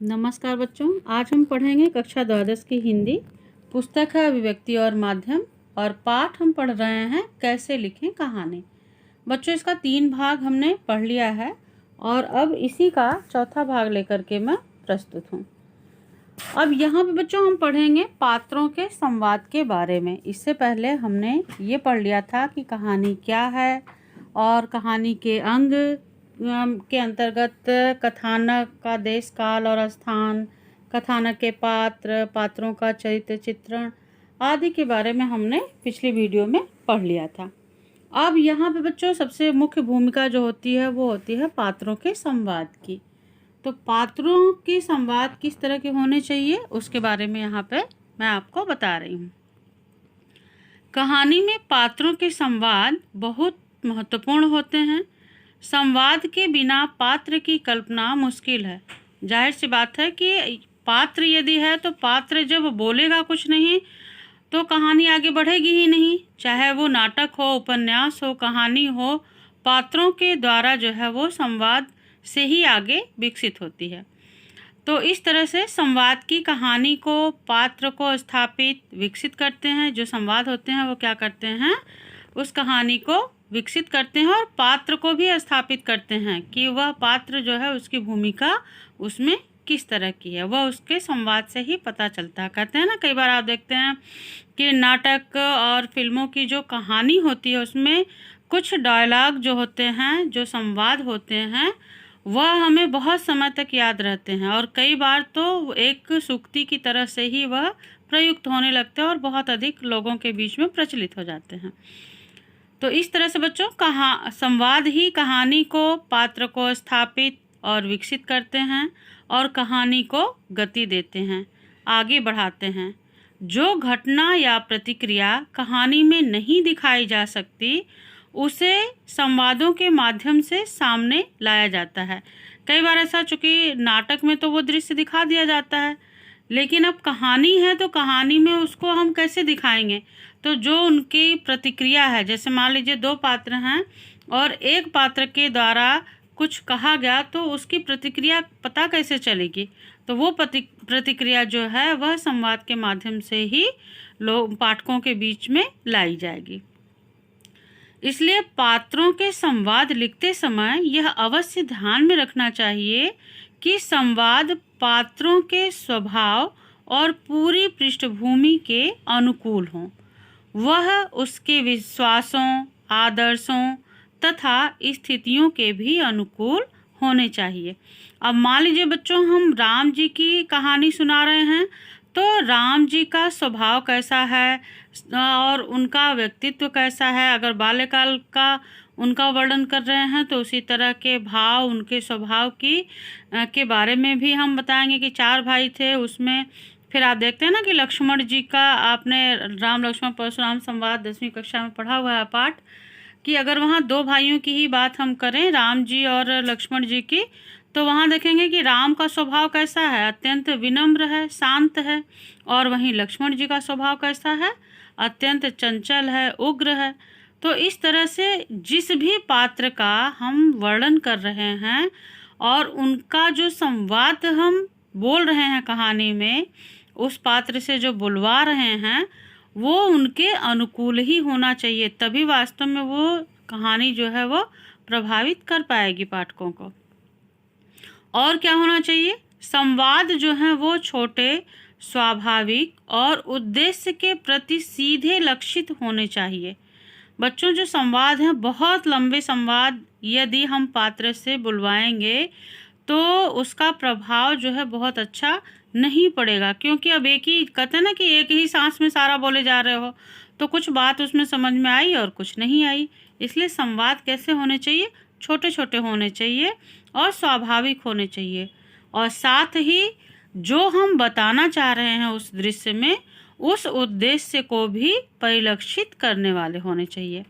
नमस्कार बच्चों, आज हम पढ़ेंगे कक्षा द्वादश की हिंदी। पुस्तक है अभिव्यक्ति और माध्यम और पाठ हम पढ़ रहे हैं कैसे लिखें कहानी। बच्चों, इसका 3 भाग हमने पढ़ लिया है और अब इसी का चौथा भाग लेकर के मैं प्रस्तुत हूँ। अब यहाँ पे बच्चों हम पढ़ेंगे पात्रों के संवाद के बारे में। इससे पहले हमने ये पढ़ लिया था कि कहानी क्या है और कहानी के अंग के अंतर्गत कथानक का देश काल और स्थान, कथानक के पात्र, पात्रों का चरित्र चित्रण आदि के बारे में हमने पिछली वीडियो में पढ़ लिया था। अब यहाँ पे बच्चों सबसे मुख्य भूमिका जो होती है वो होती है पात्रों के संवाद की। तो पात्रों के संवाद किस तरह के होने चाहिए उसके बारे में यहाँ पे मैं आपको बता रही हूँ। कहानी में पात्रों के संवाद बहुत महत्वपूर्ण होते हैं। संवाद के बिना पात्र की कल्पना मुश्किल है। जाहिर सी बात है कि पात्र यदि है तो पात्र जब बोलेगा कुछ नहीं तो कहानी आगे बढ़ेगी ही नहीं। चाहे वो नाटक हो, उपन्यास हो, कहानी हो, पात्रों के द्वारा जो है वो संवाद से ही आगे विकसित होती है। तो इस तरह से संवाद की कहानी को, पात्र को स्थापित विकसित करते हैं। जो संवाद होते हैं वो क्या करते हैं, उस कहानी को विकसित करते हैं और पात्र को भी स्थापित करते हैं कि वह पात्र जो है उसकी भूमिका उसमें किस तरह की है, वह उसके संवाद से ही पता चलता है। कहते हैं ना, कई बार आप देखते हैं कि नाटक और फिल्मों की जो कहानी होती है उसमें कुछ डायलॉग जो होते हैं, जो संवाद होते हैं, वह हमें बहुत समय तक याद रहते हैं और कई बार तो एक सूक्ति की तरह से ही वह प्रयुक्त होने लगते हैं और बहुत अधिक लोगों के बीच में प्रचलित हो जाते हैं। तो इस तरह से बच्चों संवाद ही कहानी को, पात्र को स्थापित और विकसित करते हैं और कहानी को गति देते हैं, आगे बढ़ाते हैं। जो घटना या प्रतिक्रिया कहानी में नहीं दिखाई जा सकती उसे संवादों के माध्यम से सामने लाया जाता है। कई बार ऐसा, चूँकि नाटक में तो वो दृश्य दिखा दिया जाता है, लेकिन अब कहानी है तो कहानी में उसको हम कैसे दिखाएंगे। तो जो उनकी प्रतिक्रिया है, जैसे मान लीजिए 2 पात्र हैं और एक पात्र के द्वारा कुछ कहा गया तो उसकी प्रतिक्रिया पता कैसे चलेगी। तो वो प्रतिक्रिया जो है वह संवाद के माध्यम से ही लोग, पाठकों के बीच में लाई जाएगी। इसलिए पात्रों के संवाद लिखते समय यह अवश्य ध्यान में रखना चाहिए कि संवाद पात्रों के स्वभाव और पूरी पृष्ठभूमि के अनुकूल हों। वह उसके विश्वासों, आदर्शों तथा स्थितियों के भी अनुकूल होने चाहिए। अब मान लीजिए बच्चों, हम राम जी की कहानी सुना रहे हैं तो राम जी का स्वभाव कैसा है और उनका व्यक्तित्व कैसा है। अगर बाल्यकाल का उनका वर्णन कर रहे हैं तो उसी तरह के भाव, उनके स्वभाव की के बारे में भी हम बताएंगे कि 4 भाई थे उसमें। फिर आप देखते हैं ना कि लक्ष्मण जी का, आपने राम लक्ष्मण परशुराम संवाद 10वीं कक्षा में पढ़ा हुआ है पाठ, कि अगर वहाँ 2 भाइयों की ही बात हम करें, राम जी और लक्ष्मण जी की, तो वहाँ देखेंगे कि राम का स्वभाव कैसा है, अत्यंत विनम्र है, शांत है। और वहीं लक्ष्मण जी का स्वभाव कैसा है, अत्यंत चंचल है, उग्र है। तो इस तरह से जिस भी पात्र का हम वर्णन कर रहे हैं और उनका जो संवाद हम बोल रहे हैं कहानी में, उस पात्र से जो बुलवा रहे हैं वो उनके अनुकूल ही होना चाहिए, तभी वास्तव में वो कहानी जो है वो प्रभावित कर पाएगी पाठकों को। और क्या होना चाहिए, संवाद जो है वो छोटे, स्वाभाविक और उद्देश्य के प्रति सीधे लक्षित होने चाहिए। बच्चों, जो संवाद हैं, बहुत लंबे संवाद यदि हम पात्र से बुलवाएंगे तो उसका प्रभाव जो है बहुत अच्छा नहीं पड़ेगा, क्योंकि अब एक ही, कहते हैं ना कि एक ही सांस में सारा बोले जा रहे हो, तो कुछ बात उसमें समझ में आई और कुछ नहीं आई। इसलिए संवाद कैसे होने चाहिए, छोटे छोटे होने चाहिए और स्वाभाविक होने चाहिए, और साथ ही जो हम बताना चाह रहे हैं उस दृश्य में, उस उद्देश्य को भी परिलक्षित करने वाले होने चाहिए।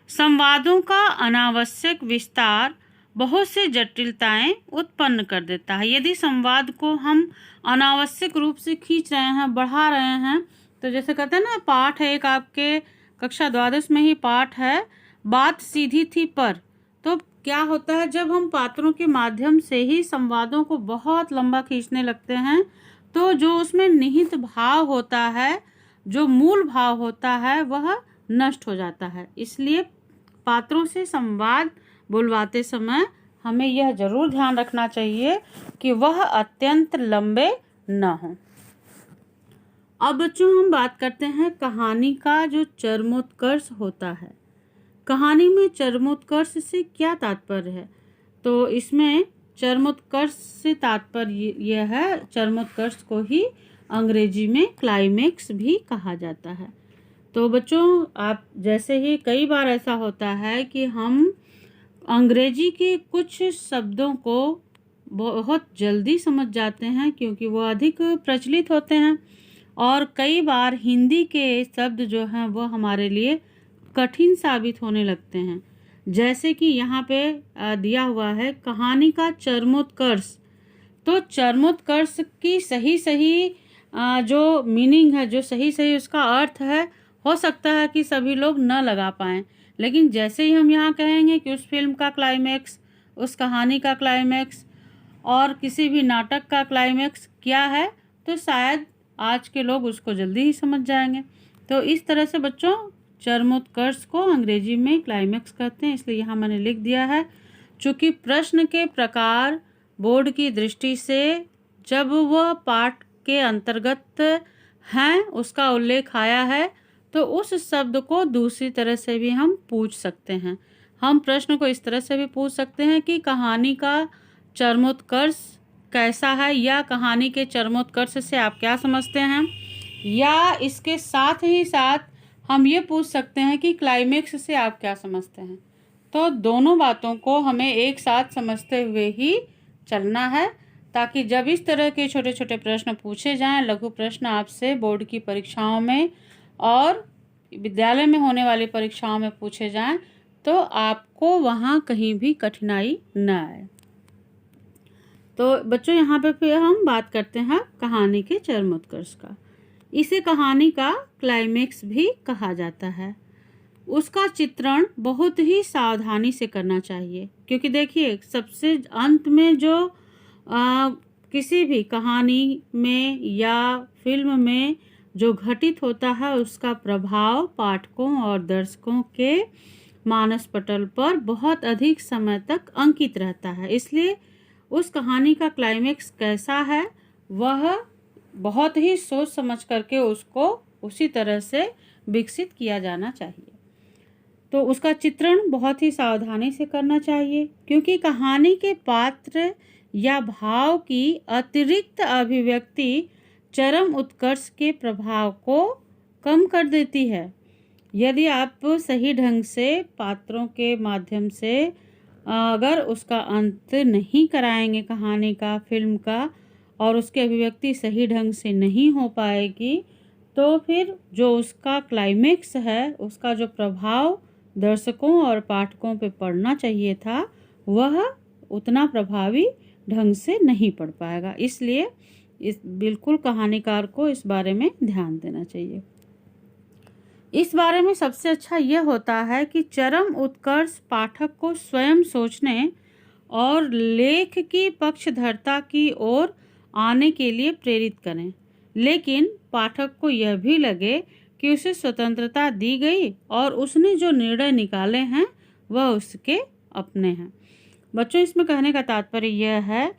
संवादों का अनावश्यक विस्तार बहुत सी जटिलताएं उत्पन्न कर देता है। यदि संवाद को हम अनावश्यक रूप से खींच रहे हैं, बढ़ा रहे हैं, तो जैसे कहते हैं ना, पाठ है एक आपके कक्षा द्वादश में ही पाठ है, बात सीधी थी पर, तो क्या होता है, जब हम पात्रों के माध्यम से ही संवादों को बहुत लंबा खींचने लगते हैं तो जो उसमें निहित भाव होता है, जो मूल भाव होता है, वह नष्ट हो जाता है। इसलिए पात्रों से संवाद बुलवाते समय हमें यह जरूर ध्यान रखना चाहिए कि वह अत्यंत लंबे न हों। अब बच्चों हम बात करते हैं कहानी का जो चरमोत्कर्ष होता है। कहानी में चरमोत्कर्ष से क्या तात्पर्य है? तो इसमें चरमोत्कर्ष से तात्पर्य यह है, चरमोत्कर्ष को ही अंग्रेजी में क्लाइमेक्स भी कहा जाता है। तो बच्चों आप जैसे ही कई बार ऐसा होता है कि हम अंग्रेजी के कुछ शब्दों को बहुत जल्दी समझ जाते हैं क्योंकि वो अधिक प्रचलित होते हैं, और कई बार हिंदी के शब्द जो हैं वो हमारे लिए कठिन साबित होने लगते हैं। जैसे कि यहाँ पे दिया हुआ है कहानी का चरमोत्कर्ष। तो चरमोत्कर्ष की सही जो मीनिंग है, जो सही उसका अर्थ है, हो सकता है कि सभी लोग न लगा पाएँ, लेकिन जैसे ही हम यहाँ कहेंगे कि उस फिल्म का क्लाइमेक्स, उस कहानी का क्लाइमेक्स और किसी भी नाटक का क्लाइमेक्स क्या है, तो शायद आज के लोग उसको जल्दी ही समझ जाएंगे। तो इस तरह से बच्चों चरमोत्कर्ष को अंग्रेजी में क्लाइमेक्स कहते हैं, इसलिए यहाँ मैंने लिख दिया है। चूँकि प्रश्न के प्रकार बोर्ड की दृष्टि से जब वह पाठ के अंतर्गत हैं उसका उल्लेख आया है, तो उस शब्द को दूसरी तरह से भी हम पूछ सकते हैं। हम प्रश्न को इस तरह से भी पूछ सकते हैं कि कहानी का चरमोत्कर्ष कैसा है, या कहानी के चरमोत्कर्ष से आप क्या समझते हैं, या इसके साथ ही साथ हम ये पूछ सकते हैं कि क्लाइमेक्स से आप क्या समझते हैं। तो दोनों बातों को हमें एक साथ समझते हुए ही चलना है, ताकि जब इस तरह के छोटे छोटे प्रश्न पूछे जाएं, लघु प्रश्न आपसे बोर्ड की परीक्षाओं में और विद्यालय में होने वाली परीक्षाओं में पूछे जाएं, तो आपको वहाँ कहीं भी कठिनाई न आए। तो बच्चों यहाँ पे फिर हम बात करते हैं कहानी के चरमोत्कर्ष का। इसे कहानी का क्लाइमेक्स भी कहा जाता है। उसका चित्रण बहुत ही सावधानी से करना चाहिए, क्योंकि देखिए सबसे अंत में जो किसी भी कहानी में या फिल्म में जो घटित होता है उसका प्रभाव पाठकों और दर्शकों के मानस पटल पर बहुत अधिक समय तक अंकित रहता है। इसलिए उस कहानी का क्लाइमेक्स कैसा है वह बहुत ही सोच समझ करके उसको उसी तरह से विकसित किया जाना चाहिए। तो उसका चित्रण बहुत ही सावधानी से करना चाहिए, क्योंकि कहानी के पात्र या भाव की अतिरिक्त अभिव्यक्ति चरम उत्कर्ष के प्रभाव को कम कर देती है। यदि आप सही ढंग से पात्रों के माध्यम से अगर उसका अंत नहीं कराएंगे कहानी का, फिल्म का, और उसकी अभिव्यक्ति सही ढंग से नहीं हो पाएगी, तो फिर जो उसका क्लाइमेक्स है, उसका जो प्रभाव दर्शकों और पाठकों पे पड़ना चाहिए था, वह उतना प्रभावी ढंग से नहीं पड़ पाएगा। इसलिए बिल्कुल कहानीकार को इस बारे में ध्यान देना चाहिए। इस बारे में सबसे अच्छा यह होता है कि चरम उत्कर्ष पाठक को स्वयं सोचने और लेख की पक्षधरता की ओर आने के लिए प्रेरित करें, लेकिन पाठक को यह भी लगे कि उसे स्वतंत्रता दी गई और उसने जो निर्णय निकाले हैं वह उसके अपने हैं। बच्चों इसमें कहने का तात्पर्य यह है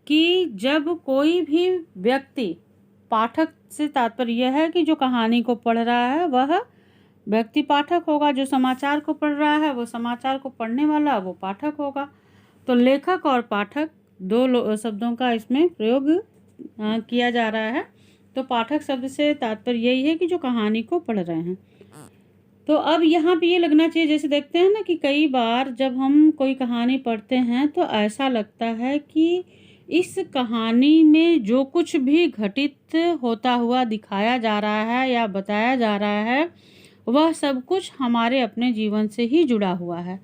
कि जब कोई भी व्यक्ति, पाठक से तात्पर्य यह है कि जो कहानी को पढ़ रहा है वह व्यक्ति पाठक होगा, जो समाचार को पढ़ रहा है वो समाचार को पढ़ने वाला वो पाठक होगा। तो लेखक और पाठक दो शब्दों का इसमें प्रयोग किया जा रहा है। तो पाठक शब्द से तात्पर्य यही है कि जो कहानी को पढ़ रहे हैं। तो अब यहाँ पे ये लगना चाहिए, जैसे देखते हैं ना कि कई बार जब हम कोई कहानी पढ़ते हैं तो ऐसा लगता है कि इस कहानी में जो कुछ भी घटित होता हुआ दिखाया जा रहा है या बताया जा रहा है वह सब कुछ हमारे अपने जीवन से ही जुड़ा हुआ है।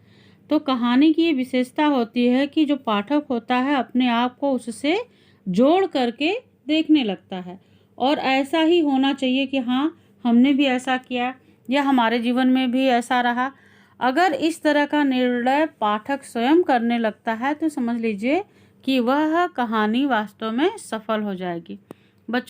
तो कहानी की ये विशेषता होती है कि जो पाठक होता है अपने आप को उससे जोड़ करके देखने लगता है, और ऐसा ही होना चाहिए कि हाँ हमने भी ऐसा किया या हमारे जीवन में भी ऐसा रहा। अगर इस तरह का निर्णय पाठक स्वयं करने लगता है तो समझ लीजिए कि वह कहानी वास्तव में सफल हो जाएगी।